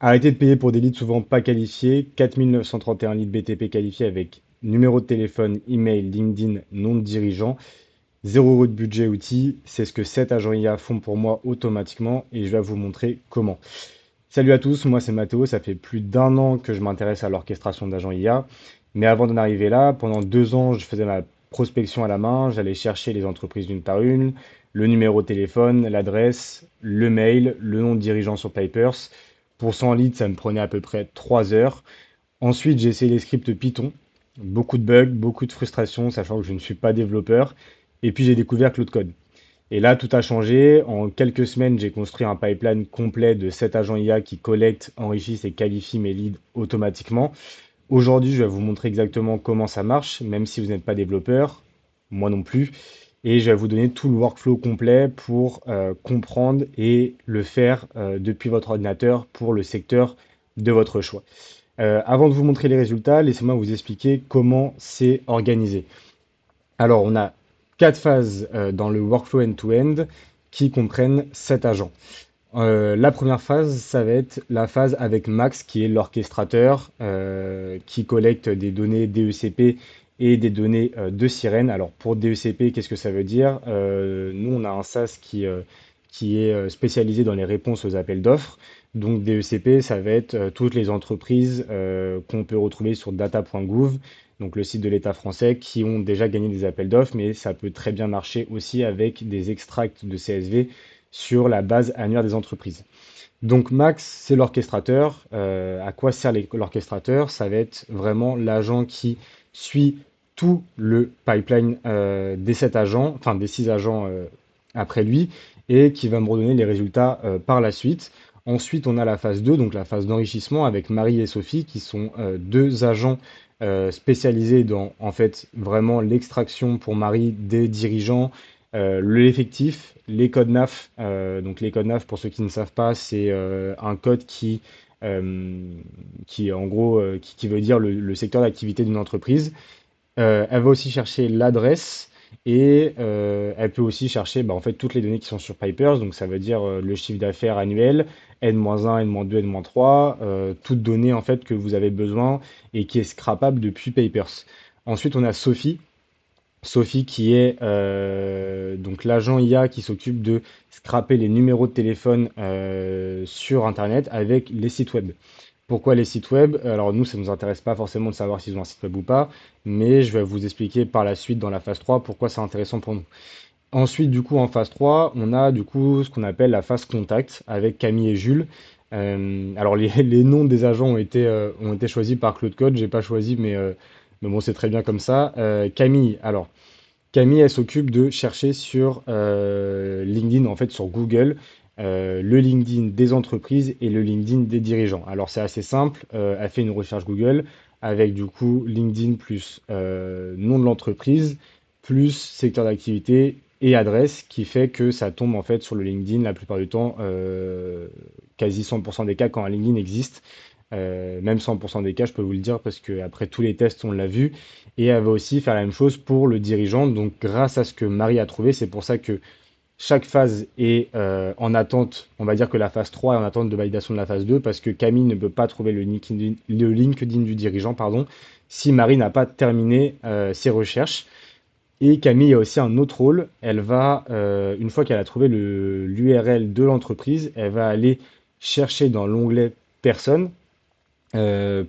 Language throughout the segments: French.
Arrêtez de payer pour des leads souvent pas qualifiés. 4 931 leads BTP qualifiés avec numéro de téléphone, email, LinkedIn, nom de dirigeant. 0 € de budget outil. C'est ce que 7 agents IA font pour moi automatiquement et je vais vous montrer comment. Salut à tous, moi c'est Mathéo. Ça fait plus d'un an que je m'intéresse à l'orchestration d'agents IA. Mais avant d'en arriver là, pendant 2 ans, je faisais ma prospection à la main. J'allais chercher les entreprises d'une par une, le numéro de téléphone, l'adresse, le mail, le nom de dirigeant sur Pipers. Pour 100 leads, ça me prenait à peu près 3 heures. Ensuite, j'ai essayé les scripts Python. Beaucoup de bugs, beaucoup de frustration, sachant que je ne suis pas développeur. Et puis j'ai découvert Cloud Code. Et là, tout a changé. En quelques semaines, j'ai construit un pipeline complet de 7 agents IA qui collectent, enrichissent et qualifient mes leads automatiquement. Aujourd'hui, je vais vous montrer exactement comment ça marche, même si vous n'êtes pas développeur, moi non plus. Et je vais vous donner tout le workflow complet pour comprendre et le faire depuis votre ordinateur pour le secteur de votre choix. Avant de vous montrer les résultats, laissez-moi vous expliquer comment c'est organisé. Alors, on a 4 phases dans le workflow end-to-end qui comprennent 7 agents. La première phase, ça va être la phase avec Max, qui est l'orchestrateur, qui collecte des données DECP et des données de sirène. Alors pour DECP, qu'est-ce que ça veut dire? Nous, on a un SaaS qui est spécialisé dans les réponses aux appels d'offres. Donc DECP, ça va être toutes les entreprises qu'on peut retrouver sur data.gouv, donc le site de l'État français, qui ont déjà gagné des appels d'offres, mais ça peut très bien marcher aussi avec des extracts de CSV sur la base annuaire des entreprises. Donc Max, c'est l'orchestrateur. À quoi sert l'orchestrateur? Ça va être vraiment l'agent qui suit tout le pipeline des 7 agents, enfin des 6 agents après lui, et qui va me redonner les résultats par la suite. Ensuite, on a la phase 2, donc la phase d'enrichissement avec Marie et Sophie, qui sont 2 agents spécialisés dans en fait vraiment l'extraction pour Marie des dirigeants, l'effectif, les codes NAF. Donc les codes NAF, pour ceux qui ne savent pas, c'est un code euh, qui en gros, qui veut dire le secteur d'activité d'une entreprise. Elle va aussi chercher l'adresse et elle peut aussi chercher en fait, toutes les données qui sont sur Pipers. Donc ça veut dire le chiffre d'affaires annuel, N-1, N-2, N-3, toutes données en fait que vous avez besoin et qui est scrapable depuis Pipers. Ensuite, on a Sophie. Sophie qui est donc l'agent IA qui s'occupe de scraper les numéros de téléphone sur Internet avec les sites web. Pourquoi les sites web? Alors nous, ça ne nous intéresse pas forcément de savoir s'ils ont un site web ou pas, mais je vais vous expliquer par la suite dans la phase 3 pourquoi c'est intéressant pour nous. Ensuite, du coup, en phase 3, on a du coup ce qu'on appelle la phase contact avec Camille et Jules. Alors les noms des agents ont été choisis par Claude Code, j'ai pas choisi, mais bon, c'est très bien comme ça. Camille, alors Camille, elle s'occupe de chercher sur LinkedIn, en fait sur Google, le LinkedIn des entreprises et le LinkedIn des dirigeants. Alors c'est assez simple, elle fait une recherche Google avec du coup LinkedIn plus nom de l'entreprise, plus secteur d'activité et adresse, qui fait que ça tombe en fait sur le LinkedIn la plupart du temps, quasi 100% des cas quand un LinkedIn existe. Même 100% des cas, je peux vous le dire, parce qu'après tous les tests, on l'a vu. Et elle va aussi faire la même chose pour le dirigeant. Donc, grâce à ce que Marie a trouvé, c'est pour ça que chaque phase est en attente. On va dire que la phase 3 est en attente de validation de la phase 2 parce que Camille ne peut pas trouver le LinkedIn du dirigeant, pardon, si Marie n'a pas terminé ses recherches. Et Camille a aussi un autre rôle. Elle va, une fois qu'elle a trouvé l'URL de l'entreprise, elle va aller chercher dans l'onglet Personnes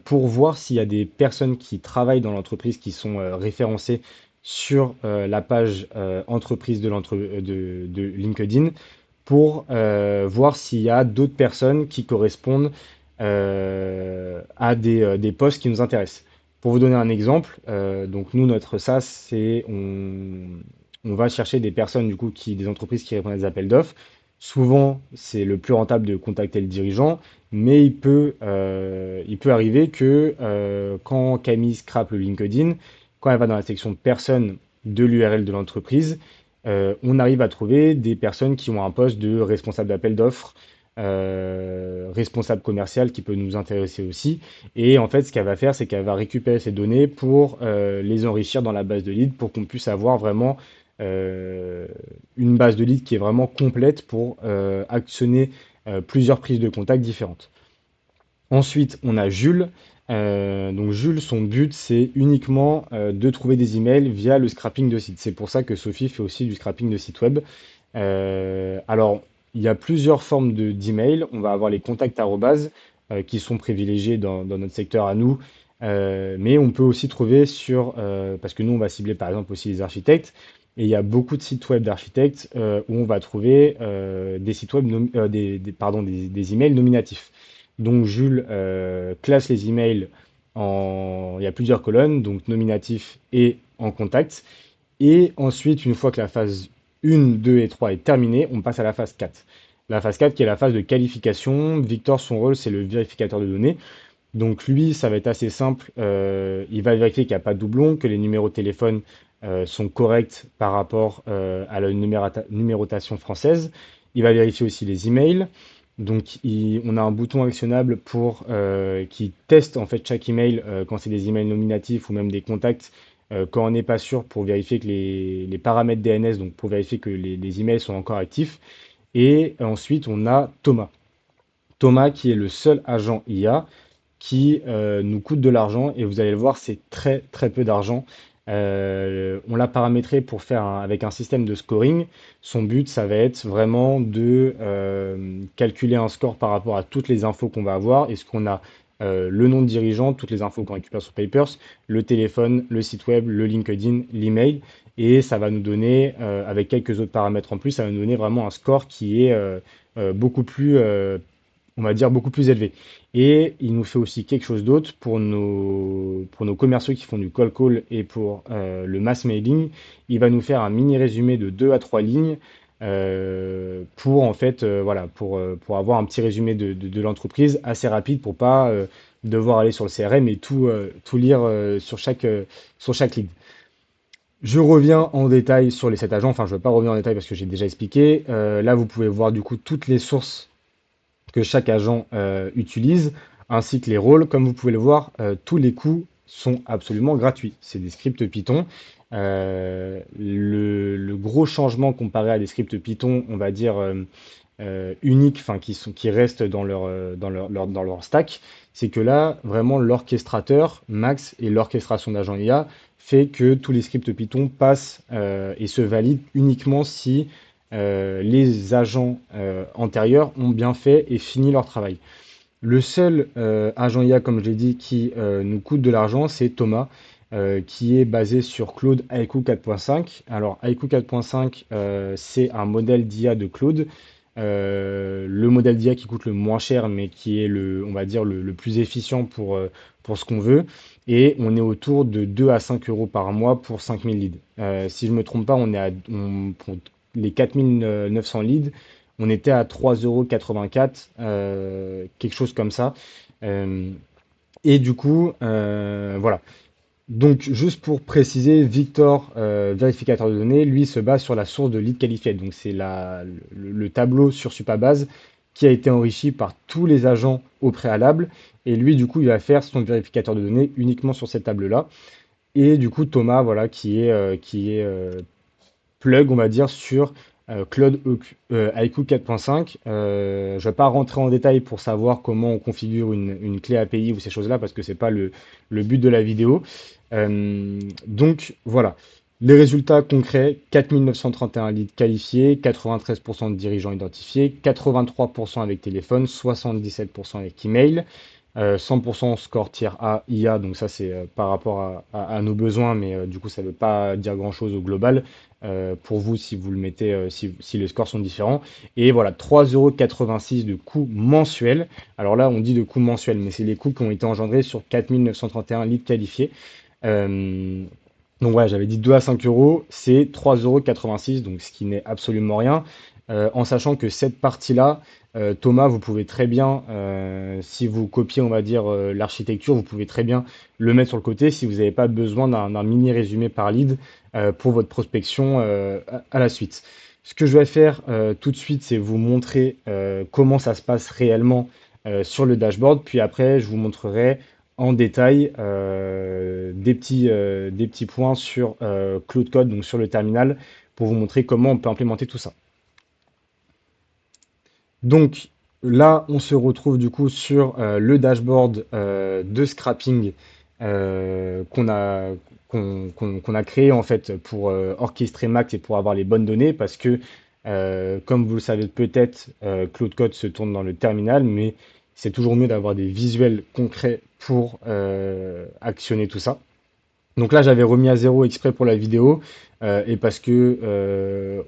pour voir s'il y a des personnes qui travaillent dans l'entreprise qui sont référencées sur la page entreprise de LinkedIn pour voir s'il y a d'autres personnes qui correspondent à des postes qui nous intéressent. Pour vous donner un exemple, donc nous, notre SaaS, on va chercher des personnes, du coup, des entreprises qui répondent à des appels d'offres. Souvent, c'est le plus rentable de contacter le dirigeant, mais il peut arriver que quand Camille scrape le LinkedIn, quand elle va dans la section personnes de l'URL de l'entreprise, on arrive à trouver des personnes qui ont un poste de responsable d'appel d'offres, responsable commercial qui peut nous intéresser aussi. Et en fait, ce qu'elle va faire, c'est qu'elle va récupérer ces données pour les enrichir dans la base de leads pour qu'on puisse avoir vraiment euh, une base de leads qui est vraiment complète pour actionner plusieurs prises de contact différentes. Ensuite, on a Jules. Donc Jules, son but, c'est uniquement de trouver des emails via le scrapping de site. C'est pour ça que Sophie fait aussi du scrapping de site web. Alors, il y a plusieurs formes d'emails. On va avoir les contacts arrobase, qui sont privilégiés dans notre secteur à nous. Mais on peut aussi trouver parce que nous, on va cibler par exemple aussi les architectes. Et il y a beaucoup de sites web d'architectes où on va trouver des sites web, pardon, des emails nominatifs. Donc Jules classe les emails il y a plusieurs colonnes, donc nominatif et en contact. Et ensuite, une fois que la phase 1, 2 et 3 est terminée, on passe à la phase 4. La phase 4 qui est la phase de qualification. Victor, son rôle, c'est le vérificateur de données. Donc lui, ça va être assez simple. Il va vérifier qu'il n'y a pas de doublon, que les numéros de téléphone sont corrects par rapport à la numérotation française. Il va vérifier aussi les emails. Donc on a un bouton actionnable qui teste en fait chaque email quand c'est des emails nominatifs ou même des contacts quand on n'est pas sûr pour vérifier que les paramètres DNS, donc pour vérifier que les emails sont encore actifs. Et ensuite, on a Thomas. Thomas qui est le seul agent IA qui nous coûte de l'argent et vous allez le voir, c'est très très peu d'argent. On l'a paramétré pour avec un système de scoring. Son but, ça va être vraiment de calculer un score par rapport à toutes les infos qu'on va avoir. Est-ce qu'on a le nom de dirigeant, toutes les infos qu'on récupère sur Papers, le téléphone, le site web, le LinkedIn, l'email. Et ça va nous donner, avec quelques autres paramètres en plus, ça va nous donner vraiment un score qui est beaucoup plus on va dire, beaucoup plus élevé. Et il nous fait aussi quelque chose d'autre pour nos commerciaux qui font du cold call et pour le mass mailing. Il va nous faire un mini résumé de 2 à 3 lignes pour en fait, voilà, pour avoir un petit résumé de l'entreprise assez rapide pour pas devoir aller sur le CRM et tout lire sur chaque lead. Je reviens en détail sur les 7 agents, enfin je ne vais pas revenir en détail parce que j'ai déjà expliqué. Là, vous pouvez voir du coup toutes les sources que chaque agent utilise, ainsi que les rôles. Comme vous pouvez le voir, tous les coûts sont absolument gratuits. C'est des scripts Python. Le gros changement comparé à des scripts Python, on va dire uniques, enfin qui restent dans leur stack, c'est que là, vraiment, l'orchestrateur, Max, et l'orchestration d'agent IA fait que tous les scripts Python passent et se valident uniquement si les agents antérieurs ont bien fait et fini leur travail. Le seul agent IA, comme je l'ai dit, qui nous coûte de l'argent, c'est Thomas, qui est basé sur Claude Haiku 4.5. Alors, Haiku 4.5, c'est un modèle d'IA de Claude. Le modèle d'IA qui coûte le moins cher, mais qui est on va dire, le plus efficient pour ce qu'on veut. Et on est autour de 2 à 5 euros par mois pour 5000 leads. Si je ne me trompe pas, pour les 4900 leads, on était à 3,84 €, quelque chose comme ça. Euh, et du coup, voilà. Donc, juste pour préciser, Victor, vérificateur de données, lui se base sur la source de lead qualifié. Donc, c'est le tableau sur Supabase qui a été enrichi par tous les agents au préalable. Et lui, du coup, il va faire son vérificateur de données uniquement sur cette table-là. Et du coup, Thomas, voilà, qui est plug, on va dire, sur Claude Haiku 4.5. Je ne vais pas rentrer en détail pour savoir comment on configure une clé API ou ces choses-là, parce que c'est pas le but de la vidéo. Donc voilà, les résultats concrets, 4931 leads qualifiés, 93% de dirigeants identifiés, 83% avec téléphone, 77% avec email. 100% score tier A IA, donc ça c'est par rapport à nos besoins, mais du coup ça ne veut pas dire grand-chose au global pour vous si vous le mettez, si les scores sont différents. Et voilà, 3,86 € de coûts mensuels. Alors là on dit de coûts mensuels, mais c'est les coûts qui ont été engendrés sur 4931 leads qualifiés. Euh, donc voilà, j'avais dit 2 à 5 euros, c'est 3,86 €, donc ce qui n'est absolument rien. En sachant que cette partie-là, Thomas, vous pouvez très bien, si vous copiez, on va dire, l'architecture, vous pouvez très bien le mettre sur le côté si vous n'avez pas besoin d'un mini résumé par lead pour votre prospection à la suite. Ce que je vais faire tout de suite, c'est vous montrer comment ça se passe réellement sur le dashboard, puis après, je vous montrerai en détail des petits points sur Cloud Code, donc sur le terminal, pour vous montrer comment on peut implémenter tout ça. Donc, Là, on se retrouve du coup sur le dashboard de scrapping qu'on a, qu'on a créé en fait pour orchestrer Max et pour avoir les bonnes données parce que, comme vous le savez peut-être, Claude Code se tourne dans le terminal, mais c'est toujours mieux d'avoir des visuels concrets pour actionner tout ça. Donc là, j'avais remis à zéro exprès pour la vidéo et parce que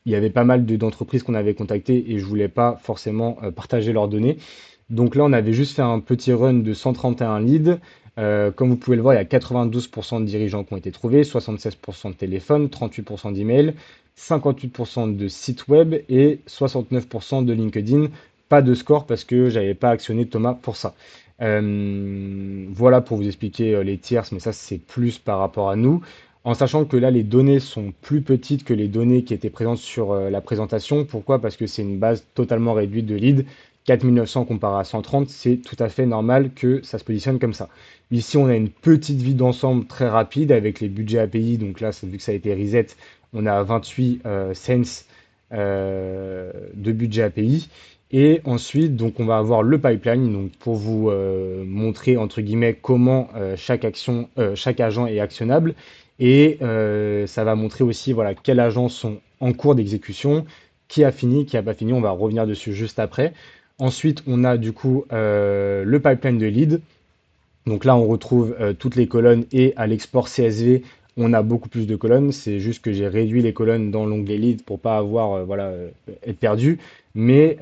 il y avait pas mal d'entreprises qu'on avait contactées et je voulais pas forcément partager leurs données. Donc là, on avait juste fait un petit run de 131 leads. Comme vous pouvez le voir, il y a 92% de dirigeants qui ont été trouvés, 76% de téléphones, 38% d'emails, 58% de sites web et 69% de LinkedIn. Pas de score parce que j'avais pas actionné Thomas pour ça. Voilà pour vous expliquer les tierces, mais ça c'est plus par rapport à nous. En sachant que là, les données sont plus petites que les données qui étaient présentes sur la présentation. Pourquoi? Parce que c'est une base totalement réduite de leads. 4900 comparé à 130, c'est tout à fait normal que ça se positionne comme ça. Ici, on a une petite vue d'ensemble très rapide avec les budgets API. Donc là, vu que ça a été reset, on a 28 cents de budget API. Et ensuite, donc, on va avoir le pipeline, donc pour vous montrer entre guillemets comment chaque agent est actionnable. Et ça va montrer aussi voilà, quels agents sont en cours d'exécution, qui a fini, qui n'a pas fini. On va revenir dessus juste après. Ensuite, on a du coup le pipeline de lead. Donc là, on retrouve toutes les colonnes et à l'export CSV, on a beaucoup plus de colonnes. C'est juste que j'ai réduit les colonnes dans l'onglet lead pour pas avoir, voilà, être perdu. Mais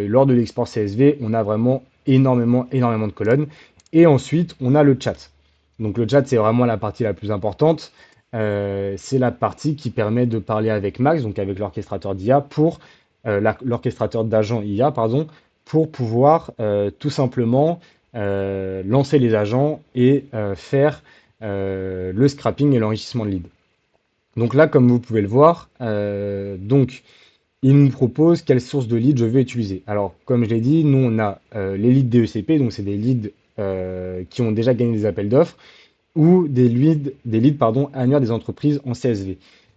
lors de l'export CSV, on a vraiment énormément, énormément de colonnes. Et ensuite, on a le chat. Donc le chat, c'est vraiment la partie la plus importante. C'est la partie qui permet de parler avec Max, donc avec l'orchestrateur d'IA, pour l'orchestrateur d'agent IA, pardon, pour pouvoir tout simplement lancer les agents et faire le scrapping et l'enrichissement de leads. Donc là, comme vous pouvez le voir, donc il nous propose quelle source de leads je veux utiliser. Alors, comme je l'ai dit, nous on a les leads DECP, donc c'est des leads qui ont déjà gagné des appels d'offres ou des leads pardon, annuaires des entreprises en CSV.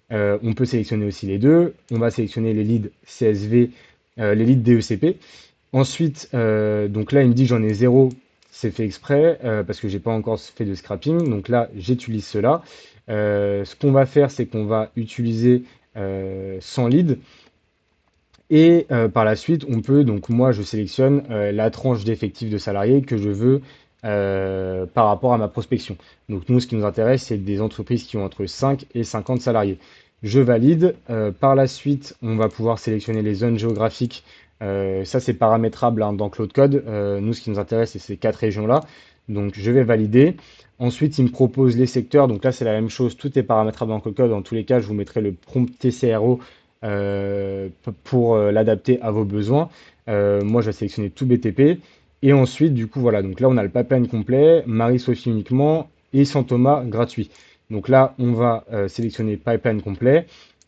On peut sélectionner aussi les deux. On va sélectionner les leads CSV, les leads DECP. Ensuite, donc là, il me dit j'en ai zéro, c'est fait exprès parce que j'ai pas encore fait de scrapping. Donc là, j'utilise cela. Ce qu'on va faire, c'est qu'on va utiliser 100 leads et par la suite, on peut, donc moi, je sélectionne la tranche d'effectifs de salariés que je veux par rapport à ma prospection. Donc nous, ce qui nous intéresse, c'est des entreprises qui ont entre 5 et 50 salariés. Je valide. Par la suite, on va pouvoir sélectionner les zones géographiques. Ça, c'est paramétrable hein, dans Cloud Code. Nous, ce qui nous intéresse, c'est ces quatre régions-là. Donc je vais valider. Ensuite, il me propose les secteurs. Donc là, c'est la même chose. Tout est paramétrable dans Cloud Code. Dans tous les cas, je vous mettrai le prompt TCRO pour l'adapter à vos besoins. Moi, je vais sélectionner tout BTP. Et ensuite, du coup, voilà. Donc là, on a le pipeline complet, Marie-Sophie uniquement et Saint Thomas gratuit. Donc là, on va sélectionner pipeline complet.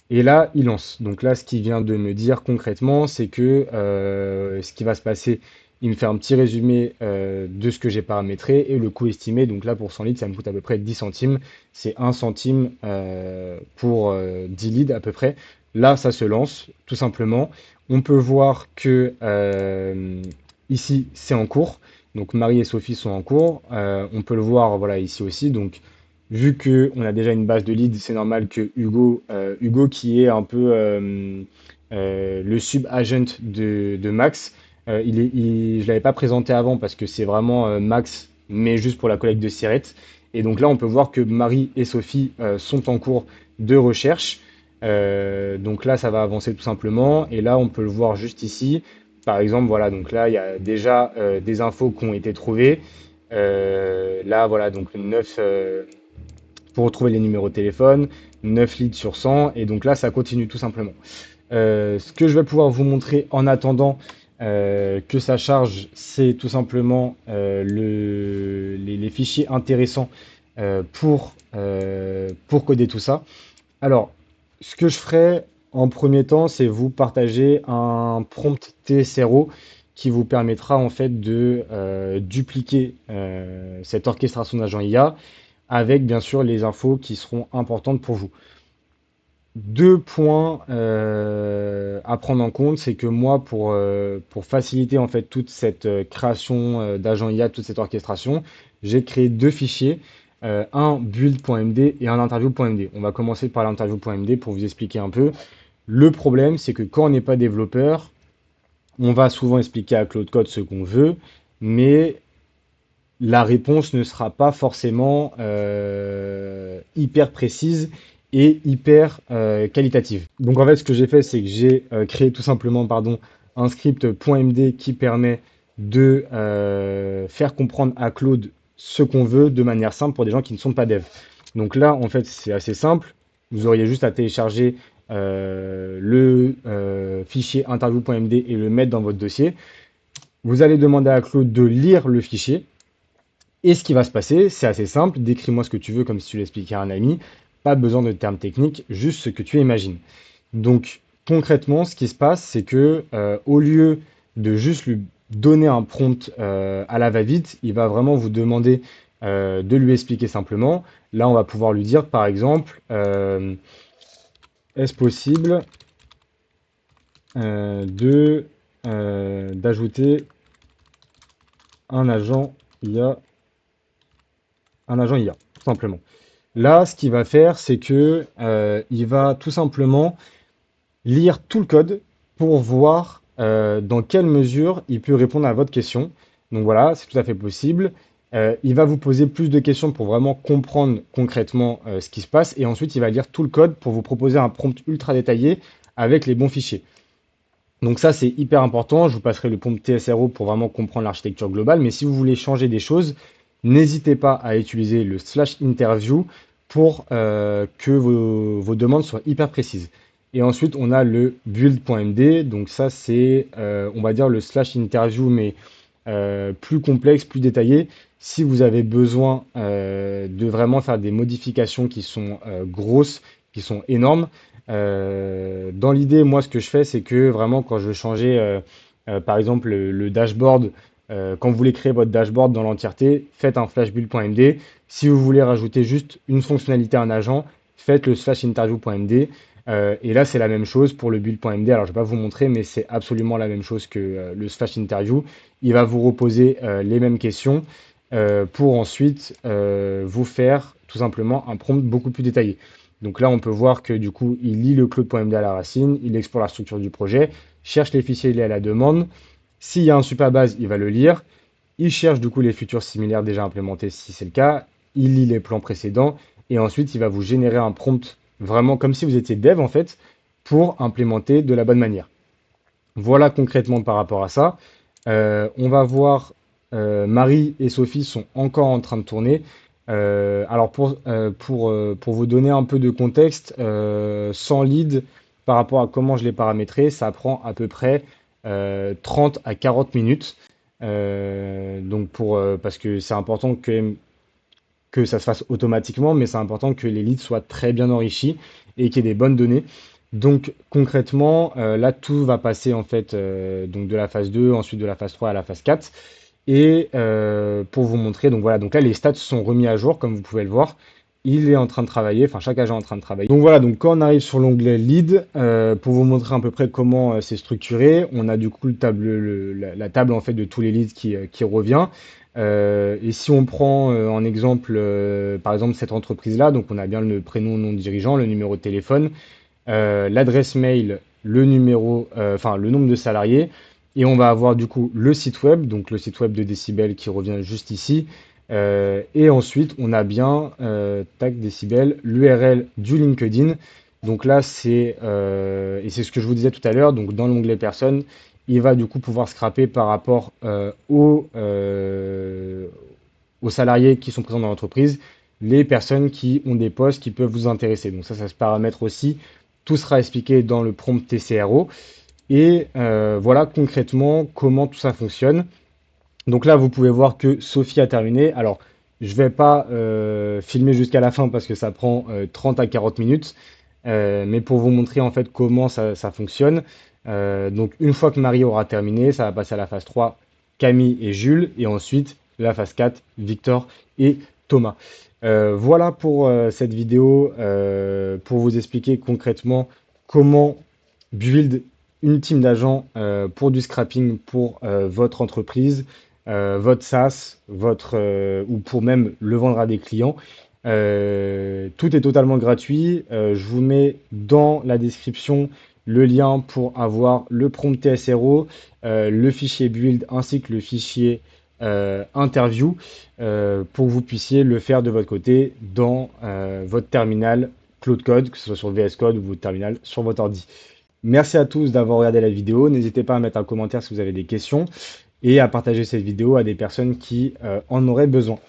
Et là, il lance. Donc là, ce qu'il vient de me dire concrètement, c'est que ce qui va se passer, il me fait un petit résumé de ce que j'ai paramétré et le coût estimé. Donc là, pour 100 litres, ça me coûte à peu près 10 centimes. C'est 1 centime pour 10 leads à peu près. Là, ça se lance, tout simplement. On peut voir que ici, c'est en cours. Donc Marie et Sophie sont en cours. On peut le voir voilà, ici aussi. Donc vu qu'on a déjà une base de leads, c'est normal que Hugo qui est un peu le sub-agent de Max, je ne l'avais pas présenté avant parce que c'est vraiment Max, mais juste pour la collecte de sirettes. Et donc là, on peut voir que Marie et Sophie sont en cours de recherche. Donc là, ça va avancer tout simplement. Et là, on peut le voir juste ici. Par exemple, voilà, donc là, il y a déjà des infos qui ont été trouvées. Là, voilà, donc 9 pour retrouver les numéros de téléphone, 9 leads sur 100, et donc là, ça continue tout simplement. Ce que je vais pouvoir vous montrer en attendant que ça charge, c'est tout simplement les fichiers intéressants pour coder tout ça. Alors, ce que je ferai en premier temps, c'est vous partager un prompt TSRO qui vous permettra en fait de dupliquer cette orchestration d'agent IA avec bien sûr les infos qui seront importantes pour vous. deux points à prendre en compte, c'est que moi, pour faciliter en fait toute cette création d'agent IA, toute cette orchestration, j'ai créé deux fichiers, un build.md et un interview.md. On va commencer par l'interview.md pour vous expliquer un peu. Le problème, c'est que quand on n'est pas développeur, on va souvent expliquer à Claude Code ce qu'on veut, mais la réponse ne sera pas forcément hyper précise et hyper qualitative. Donc en fait, ce que j'ai fait, c'est que j'ai créé tout simplement, pardon, un script .md qui permet de faire comprendre à Claude ce qu'on veut de manière simple pour des gens qui ne sont pas devs. Donc là, en fait, c'est assez simple. Vous auriez juste à télécharger le fichier interview.md et le mettre dans votre dossier. Vous allez demander à Claude de lire le fichier. Et ce qui va se passer, c'est assez simple. Décris-moi ce que tu veux comme si tu l'expliquais à un ami. Pas besoin de termes techniques, juste ce que tu imagines. Donc concrètement, ce qui se passe, c'est que au lieu de juste lui donner un prompt à la va-vite, il va vraiment vous demander de lui expliquer simplement. Là, on va pouvoir lui dire, par exemple, est-ce possible de d'ajouter un agent IA, un agent IA, tout simplement. Là, ce qu'il va faire, c'est que il va tout simplement lire tout le code pour voir dans quelle mesure il peut répondre à votre question. Donc voilà, c'est tout à fait possible. Il va vous poser plus de questions pour vraiment comprendre concrètement ce qui se passe. Et ensuite, il va lire tout le code pour vous proposer un prompt ultra détaillé avec les bons fichiers. Donc ça, c'est hyper important. Je vous passerai le prompt TSRO pour vraiment comprendre l'architecture globale. Mais si vous voulez changer des choses, n'hésitez pas à utiliser le slash interview pour que vos demandes soient hyper précises. Et ensuite, on a le build.md. Donc ça, c'est, on va dire, le slash interview, mais plus complexe, plus détaillé. Si vous avez besoin de vraiment faire des modifications qui sont grosses, qui sont énormes, dans l'idée, moi, ce que je fais, c'est que vraiment, quand je veux changer, par exemple, le dashboard, quand vous voulez créer votre dashboard dans l'entièreté, faites un flash build.md. Si vous voulez rajouter juste une fonctionnalité à un agent, faites le slash interview.md. Et là, c'est la même chose pour le build.md. Alors, je ne vais pas vous montrer, mais c'est absolument la même chose que le slash interview. Il va vous reposer les mêmes questions pour ensuite vous faire tout simplement un prompt beaucoup plus détaillé. Donc là, on peut voir que du coup, il lit le claude.md à la racine, il explore la structure du projet, cherche les fichiers liés à la demande. S'il y a un superbase, il va le lire. Il cherche du coup les futurs similaires déjà implémentés si c'est le cas. Il lit les plans précédents et ensuite il va vous générer un prompt vraiment comme si vous étiez dev en fait pour implémenter de la bonne manière. Voilà concrètement par rapport à ça. On va voir Marie et Sophie sont encore en train de tourner. Alors pour vous donner un peu de contexte, sans lead par rapport à comment je l'ai paramétré, ça prend à peu près 30 à 40 minutes. Donc parce que c'est important que ça se fasse automatiquement, mais c'est important que les leads soient très bien enrichis et qu'il y ait des bonnes données. Donc concrètement, là tout va passer en fait donc de la phase 2, ensuite de la phase 3 à la phase 4. Et pour vous montrer, donc voilà, donc là les stats sont remis à jour, comme vous pouvez le voir. Il est en train de travailler, enfin chaque agent est en train de travailler. Donc voilà, donc quand on arrive sur l'onglet lead, pour vous montrer à peu près comment c'est structuré, on a du coup la table en fait de tous les leads qui revient. Et si on prend en exemple, par exemple cette entreprise-là, donc on a bien le prénom, nom de dirigeant, le numéro de téléphone, l'adresse mail, le numéro, enfin le nombre de salariés, et on va avoir du coup le site web, donc le site web de Decibel qui revient juste ici. Et ensuite, on a bien, tac, Decibel, l'URL du LinkedIn. Donc là, et c'est ce que je vous disais tout à l'heure, donc dans l'onglet personnes, il va du coup pouvoir scraper par rapport aux salariés qui sont présents dans l'entreprise, les personnes qui ont des postes qui peuvent vous intéresser. Donc ça se paramètre aussi. Tout sera expliqué dans le prompt TCRO. Et voilà concrètement comment tout ça fonctionne. Donc là, vous pouvez voir que Sophie a terminé. Alors, je ne vais pas filmer jusqu'à la fin parce que ça prend 30 à 40 minutes. Mais pour vous montrer en fait comment ça fonctionne. Donc une fois que Marie aura terminé, ça va passer à la phase 3, Camille et Jules. Et ensuite, la phase 4, Victor et Thomas. Voilà pour cette vidéo, pour vous expliquer concrètement comment build une team d'agents pour du scrapping pour votre entreprise, votre SaaS, ou pour même le vendre à des clients. Tout est totalement gratuit. Je vous mets dans la description le lien pour avoir le prompt TSRO, le fichier build ainsi que le fichier interview pour que vous puissiez le faire de votre côté dans votre terminal Cloud Code, que ce soit sur VS Code ou votre terminal sur votre ordi. Merci à tous d'avoir regardé la vidéo. N'hésitez pas à mettre un commentaire si vous avez des questions et à partager cette vidéo à des personnes qui en auraient besoin.